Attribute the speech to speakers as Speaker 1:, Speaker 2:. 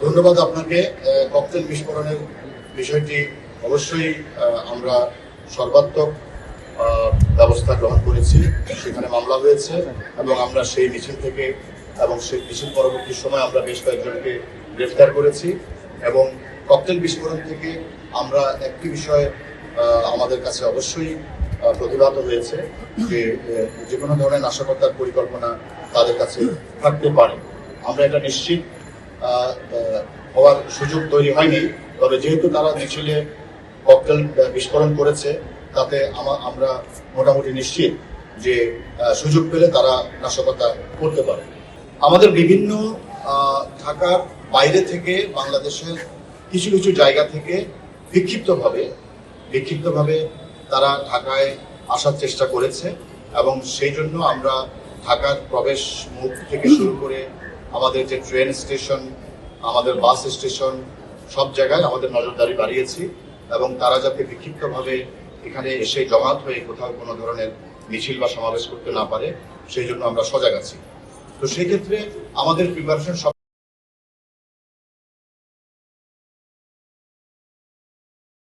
Speaker 1: ধন্যবাদ আপনাকে। ককটেল বিস্ফোরণের বিষয়টি অবশ্যই আমরা সর্বাত্মক ব্যবস্থা গ্রহণ করেছি। সেখানে মামলা হয়েছে এবং আমরা সেই মিছিল থেকে এবং সেই মিছিল পরবর্তী সময় আমরা বেশ কয়েকজনকে গ্রেফতার করেছি এবং ককটেল বিস্ফোরণ থেকে আমরা একটি বিষয় আমাদের কাছে অবশ্যই প্রতিভাত হয়েছে যে কোনো ধরনের নাশকতার পরিকল্পনা তাদের কাছে থাকতে পারে। আমরা এটা নিশ্চিত হওয়ার সুযোগ তৈরি হয়নি, তবে যেহেতু তারা মিছিলে ককটেল বিস্ফোরণ করেছে তাতে আমরা মোটামুটি নিশ্চিত যে সুযোগ পেলে তারা নাশকতা করতে পারে। আমাদের বিভিন্ন ঢাকার বাইরে থেকে বাংলাদেশের কিছু কিছু জায়গা থেকে বিক্ষিপ্তভাবে তারা ঢাকায় আসার চেষ্টা করেছে এবং সেই জন্য আমরা ঢাকার প্রবেশ মুখ থেকে শুরু করে আমাদের যে ট্রেন স্টেশন, আমাদের বাস স্টেশন, সব জায়গায় আমাদের নজরদারি বাড়িয়েছি এবং তারা যাতে বিক্ষিপ্তভাবে এখানে এসে জমায়েত হয়ে কোথাও কোনো ধরনের মিছিল বা সমাবেশ করতে না পারে সেই জন্য আমরা সজাগ আছি। তো সেই ক্ষেত্রে আমাদের প্রিপারেশন